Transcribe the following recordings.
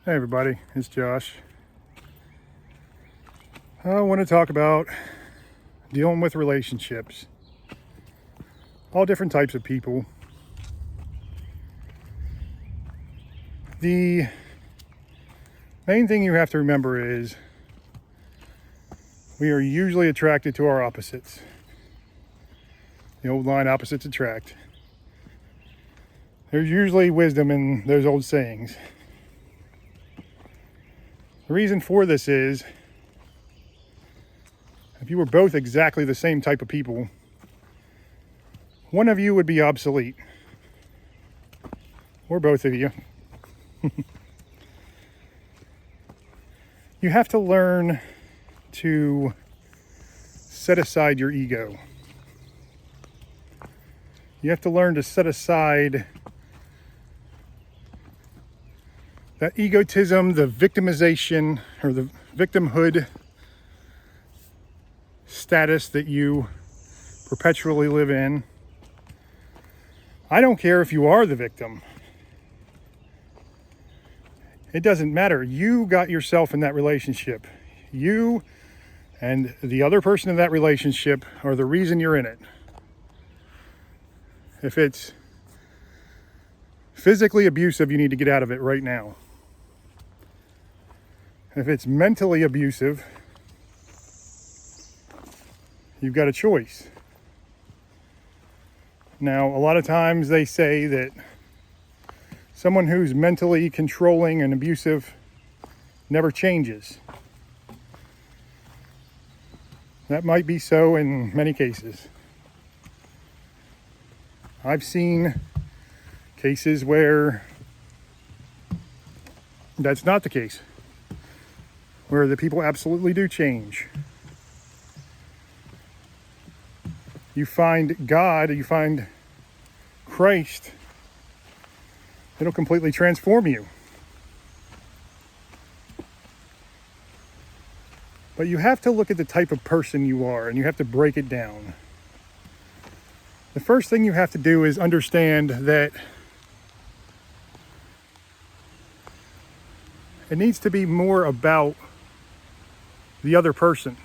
Hey everybody, it's Josh. I want to talk about dealing with relationships. All different types of people. The main thing you have to remember is we are usually attracted to our opposites. The old line, opposites attract. There's usually wisdom in those old sayings. The reason for this is if you were both exactly the same type of people, one of you would be obsolete. Or both of you. You have to learn to set aside your ego. You have to learn to set aside that egotism, the victimization, or the victimhood status that you perpetually live in. I don't care if you are the victim. It doesn't matter. You got yourself in that relationship. You and the other person in that relationship are the reason you're in it. If it's physically abusive, you need to get out of it right now. If it's mentally abusive, you've got a choice. Now, a lot of times they say that someone who's mentally controlling and abusive never changes. That might be so in many cases. I've seen cases where that's not the case, where the people absolutely do change. You find God, you find Christ, it'll completely transform you. But you have to look at the type of person you are, and you have to break it down. The first thing you have to do is understand that it needs to be more about the other person.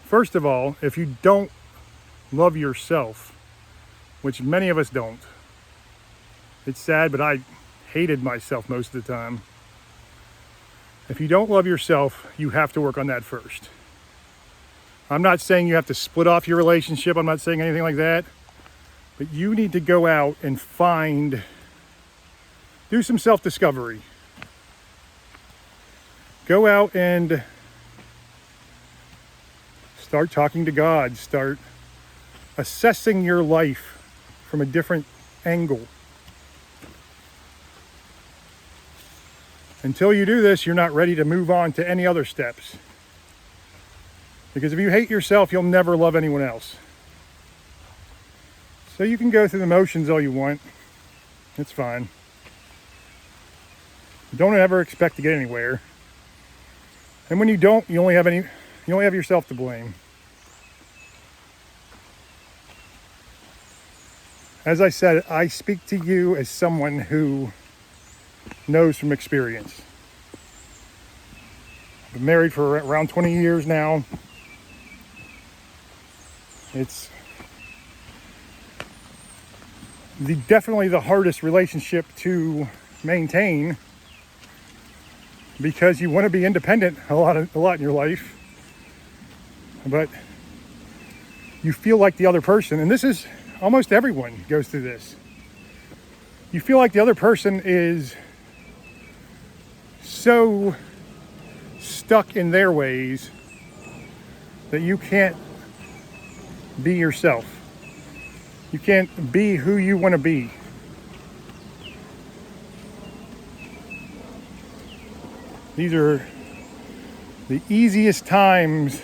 First of all, if you don't love yourself, which many of us don't, it's sad, but I hated myself most of the time. If you don't love yourself, you have to work on that first. I'm not saying you have to split off your relationship. I'm not saying anything like that. But you need to go out and do some self-discovery. Go out and start talking to God. Start assessing your life from a different angle. Until you do this, you're not ready to move on to any other steps. Because if you hate yourself, you'll never love anyone else. So you can go through the motions all you want. It's fine. Don't ever expect to get anywhere. And when you don't, you only have yourself to blame. As I said, I speak to you as someone who knows from experience. I've been married for around 20 years now. It's definitely the hardest relationship to maintain because you want to be independent a lot in your life, but you feel like the other person, and this is almost everyone goes through this. You feel like the other person is so stuck in their ways that you can't be yourself. You can't be who you want to be. These are the easiest times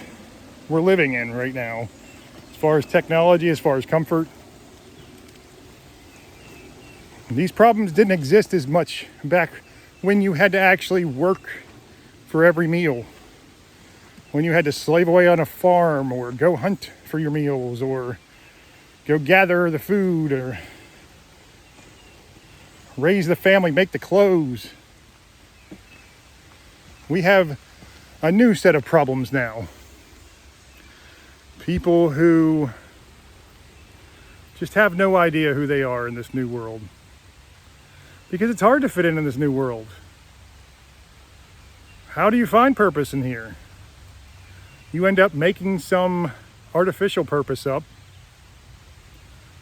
we're living in right now, as far as technology, as far as comfort. These problems didn't exist as much back when you had to actually work for every meal, when you had to slave away on a farm or go hunt for your meals or go gather the food or raise the family, make the clothes. We have a new set of problems now. People who just have no idea who they are in this new world. Because it's hard to fit in this new world. How do you find purpose in here? You end up making some artificial purpose up.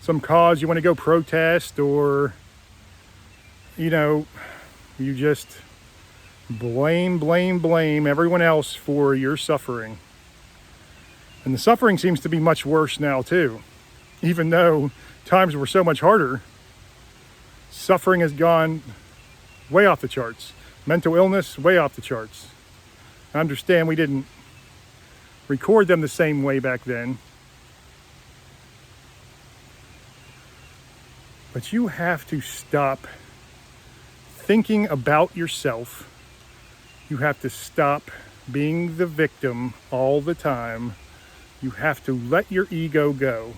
Some cause you want to go protest, or, you just blame everyone else for your suffering. And the suffering seems to be much worse now too. Even though times were so much harder, suffering has gone way off the charts. Mental illness, way off the charts. I understand we didn't record them the same way back then. But you have to stop thinking about yourself. You have to stop being the victim all the time. You have to let your ego go.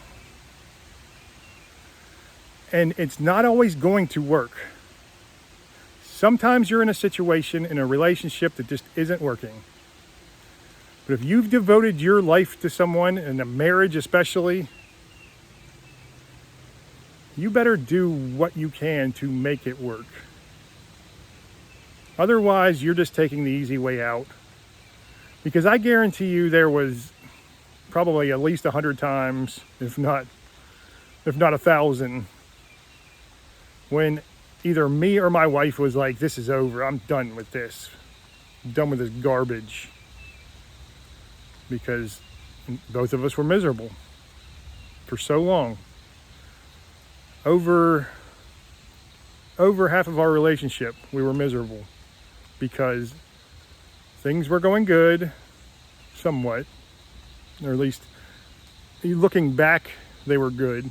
And it's not always going to work. Sometimes you're in a situation, in a relationship that just isn't working. But if you've devoted your life to someone, in a marriage especially, you better do what you can to make it work. Otherwise, you're just taking the easy way out. Because I guarantee you there was probably at least 100 times, if not 1,000, when either me or my wife was like, this is over, I'm done with this. I'm done with this garbage. Because both of us were miserable for so long. Over half of our relationship, we were miserable because things were going good, somewhat, or at least looking back, they were good.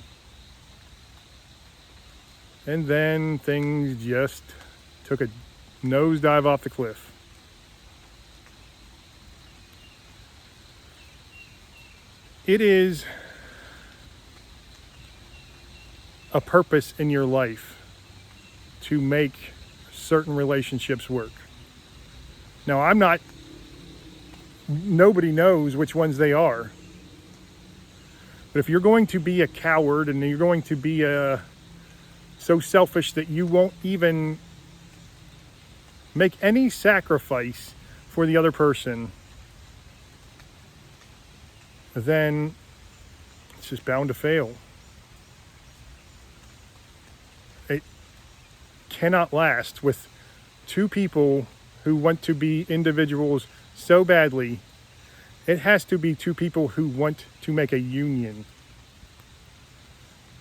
And then things just took a nosedive off the cliff. It is a purpose in your life to make certain relationships work. Now, nobody knows which ones they are. But if you're going to be a coward and you're going to be so selfish that you won't even make any sacrifice for the other person, then it's just bound to fail. It cannot last with two people who want to be individuals so badly. It has to be two people who want to make a union.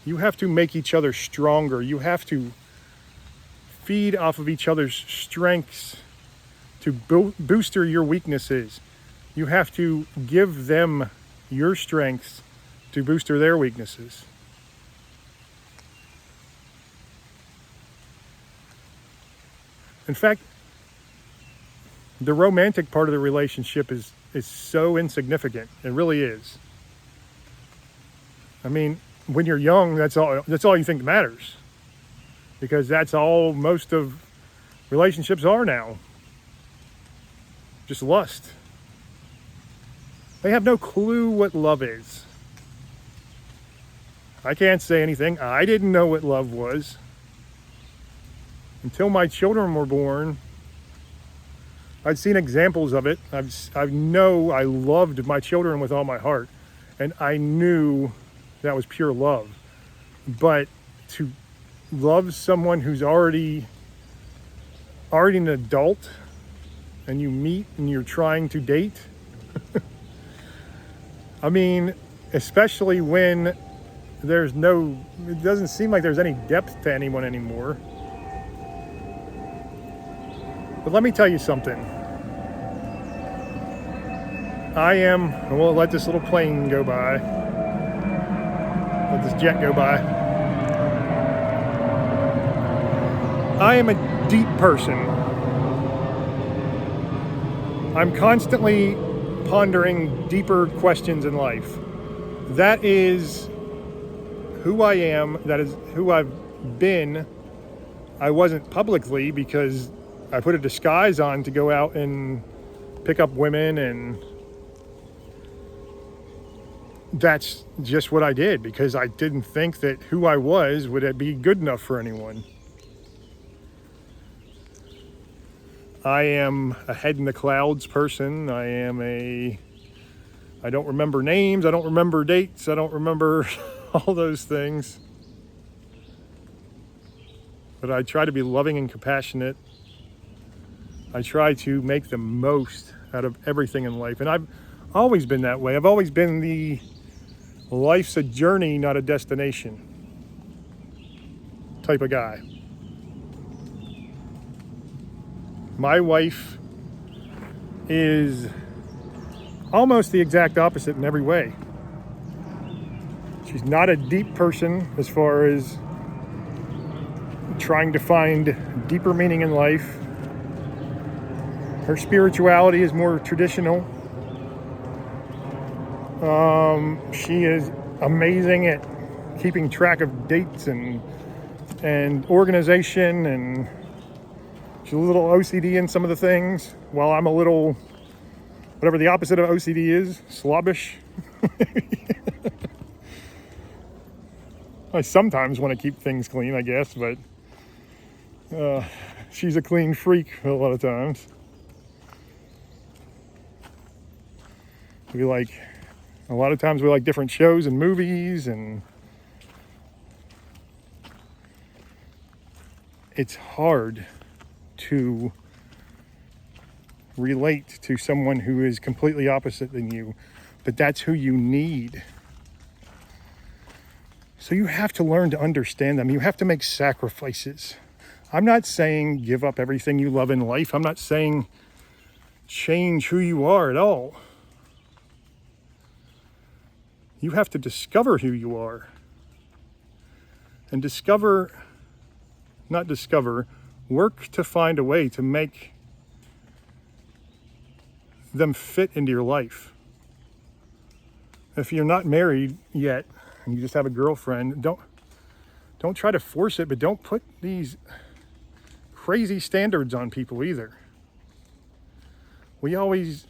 You have to make each other stronger. You have to feed off of each other's strengths to booster your weaknesses. You have to give them your strengths to booster their weaknesses. In fact, the romantic part of the relationship is so insignificant. It really is. I mean, when you're young, that's all you think matters. Because that's all most of relationships are now. Just lust. They have no clue what love is. I can't say anything. I didn't know what love was until my children were born. I'd seen examples of it. I loved my children with all my heart, and I knew that was pure love. But to love someone who's already an adult, and you meet and you're trying to date, I mean, especially when it doesn't seem like there's any depth to anyone anymore. But let me tell you something. We'll let this little plane go by. Let this jet go by. I am a deep person. I'm constantly pondering deeper questions in life. That is who I am. That is who I've been I wasn't publicly because I put a disguise on to go out and pick up women, and that's just what I did because I didn't think that who I was would be good enough for anyone. I am a head in the clouds person. I don't remember names, I don't remember dates, I don't remember all those things. But I try to be loving and compassionate. I try to make the most out of everything in life. And I've always been that way. I've always been the life's a journey, not a destination type of guy. My wife is almost the exact opposite in every way. She's not a deep person as far as trying to find deeper meaning in life. Her spirituality is more traditional. She is amazing at keeping track of dates and organization, and she's a little OCD in some of the things, while I'm a little, whatever the opposite of OCD is, slobbish. I sometimes want to keep things clean, I guess, but she's a clean freak a lot of times. A lot of times we like different shows and movies, and it's hard to relate to someone who is completely opposite than you, but that's who you need. So you have to learn to understand them. You have to make sacrifices. I'm not saying give up everything you love in life. I'm not saying change who you are at all. You have to discover who you are. And work to find a way to make them fit into your life. If you're not married yet and you just have a girlfriend, don't try to force it, but don't put these crazy standards on people either. We always,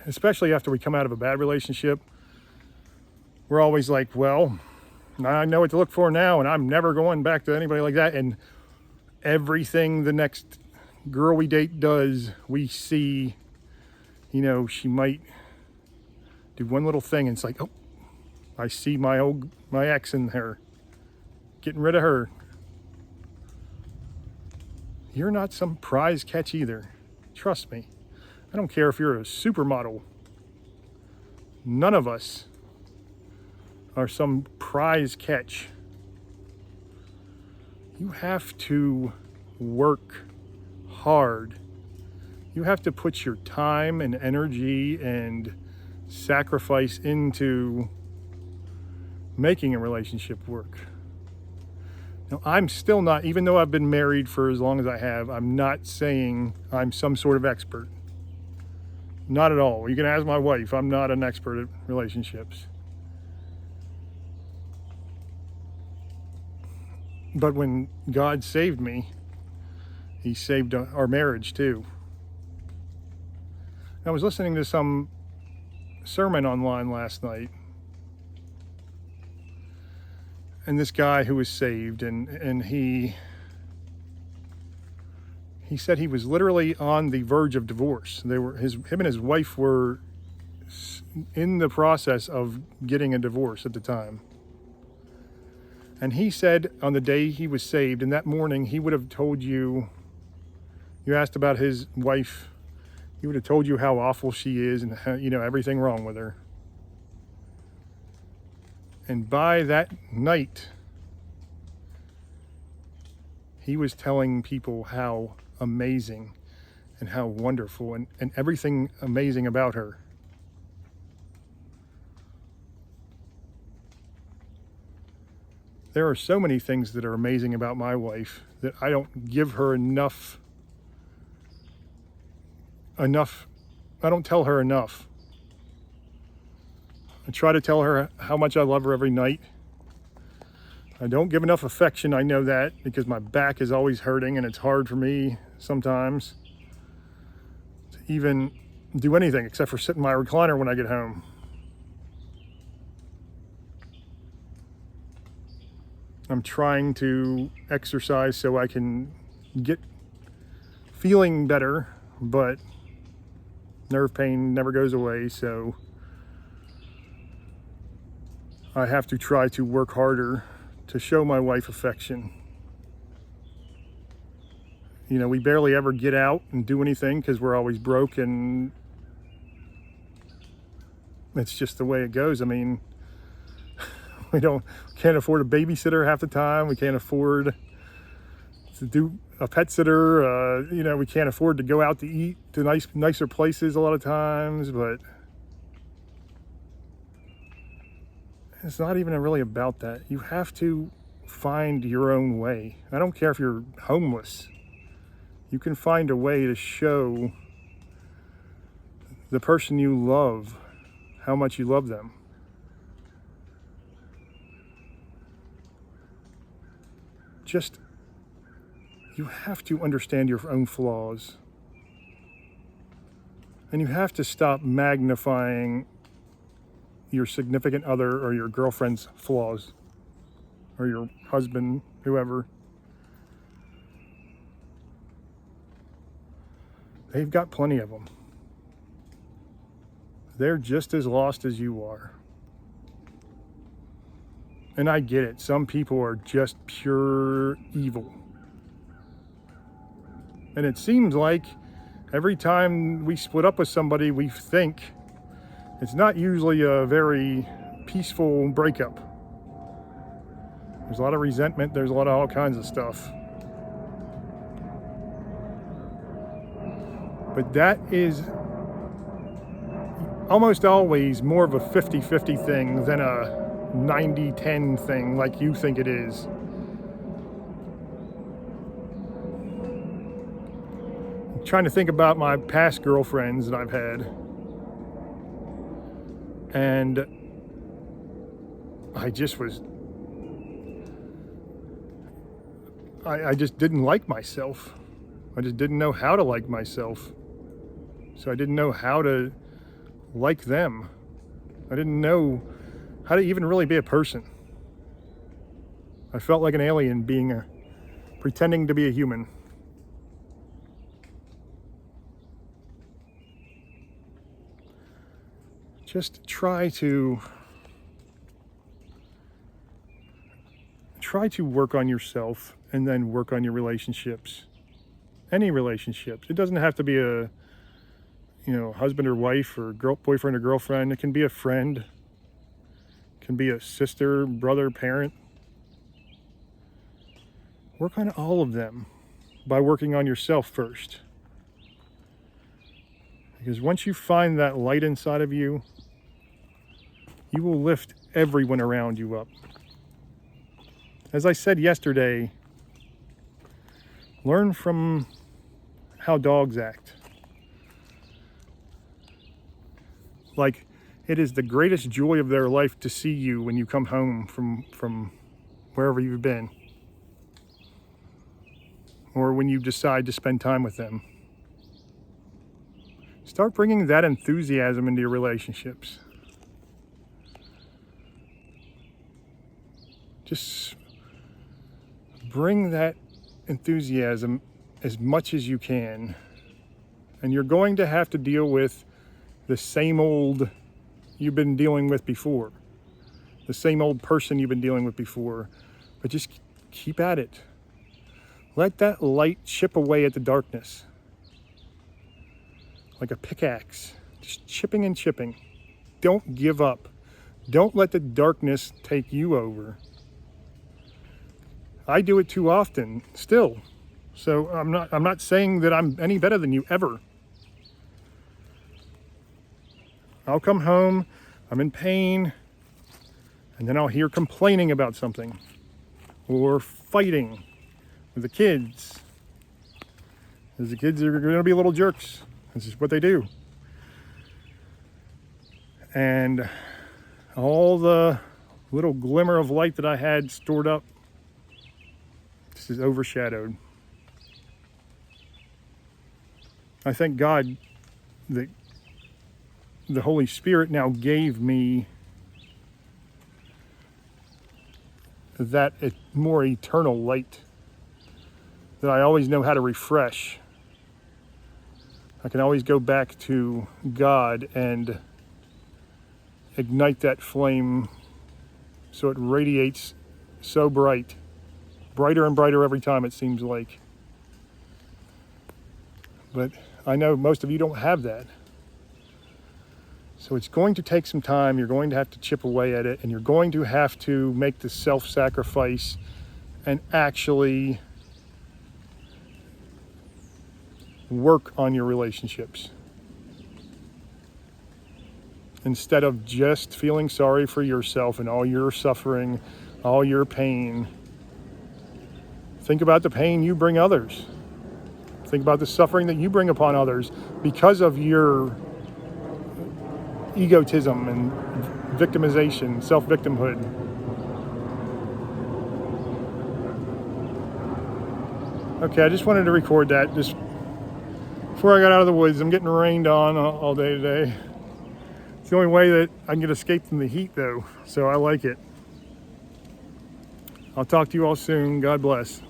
especially after we come out of a bad relationship, we're always like, well, I know what to look for now, and I'm never going back to anybody like that. And everything the next girl we date does, we see, she might do one little thing, and it's like, oh, I see my ex in her, getting rid of her. You're not some prize catch either. Trust me. I don't care if you're a supermodel. None of us are some prize catch. You have to work hard. You have to put your time and energy and sacrifice into making a relationship work. Now, I'm still not, even though I've been married for as long as I have, I'm not saying I'm some sort of expert. Not at all. You can ask my wife. I'm not an expert at relationships. But when God saved me, He saved our marriage too. I was listening to some sermon online last night, and this guy who was saved, and he said he was literally on the verge of divorce. Him and his wife were in the process of getting a divorce at the time. And he said on the day he was saved, and that morning, he would have told you asked about his wife, he would have told you how awful she is and how, everything wrong with her. And by that night, he was telling people how amazing and how wonderful and everything amazing about her. There are so many things that are amazing about my wife that I don't give her enough. I don't tell her enough. I try to tell her how much I love her every night. I don't give enough affection. I know that because my back is always hurting and it's hard for me sometimes to even do anything except for sit in my recliner when I get home. I'm trying to exercise so I can get feeling better, but nerve pain never goes away, so I have to try to work harder to show my wife affection. You know, we barely ever get out and do anything because we're always broke, and it's just the way it goes. I mean, we can't afford a babysitter half the time. We can't afford to do a pet sitter. You know, we can't afford to go out to eat to nicer places a lot of times, but it's not even really about that. You have to find your own way. I don't care if you're homeless. You can find a way to show the person you love how much you love them. Just, you have to understand your own flaws. And you have to stop magnifying your significant other or your girlfriend's flaws, or your husband, whoever. They've got plenty of them. They're just as lost as you are. And I get it. Some people are just pure evil. And it seems like every time we split up with somebody, we think it's not usually a very peaceful breakup. There's a lot of resentment. There's a lot of all kinds of stuff. But that is almost always more of a 50-50 thing than a 90-10 thing like you think it is. I'm trying to think about my past girlfriends that I've had. And I just didn't like myself. I just didn't know how to like myself. So I didn't know how to like them. I didn't know how to even really be a person. I felt like an alien pretending to be a human. Just try to work on yourself and then work on your relationships. Any relationships. It doesn't have to be a, husband or wife or boyfriend or girlfriend. It can be a friend. It can be a sister, brother, parent. Work on all of them by working on yourself first. Because once you find that light inside of you, you will lift everyone around you up. As I said yesterday, learn from how dogs act. Like, it is the greatest joy of their life to see you when you come home from wherever you've been, or when you decide to spend time with them. Start bringing that enthusiasm into your relationships. Just bring that enthusiasm as much as you can. And you're going to have to deal with the same old you've been dealing with before. The same old person you've been dealing with before. But just keep at it. Let that light chip away at the darkness. Like a pickaxe. Just chipping and chipping. Don't give up. Don't let the darkness take you over. I do it too often still. So I'm not saying that I'm any better than you ever. I'll come home, I'm in pain, and then I'll hear complaining about something or fighting with the kids. Because the kids are going to be little jerks. This is what they do. And all the little glimmer of light that I had stored up, this is overshadowed. I thank God that the Holy Spirit now gave me that more eternal light that I always know how to refresh. I can always go back to God and ignite that flame so it radiates so bright, brighter and brighter every time, it seems like. But I know most of you don't have that. So it's going to take some time. You're going to have to chip away at it, and you're going to have to make the self-sacrifice and actually work on your relationships. Instead of just feeling sorry for yourself and all your suffering, all your pain, think about the pain you bring others. Think about the suffering that you bring upon others because of your egotism and victimization, self-victimhood. Okay, I just wanted to record that just before I got out of the woods. I'm getting rained on all day today. It's the only way that I can get escape from the heat though, so I like it. I'll talk to you all soon. God bless.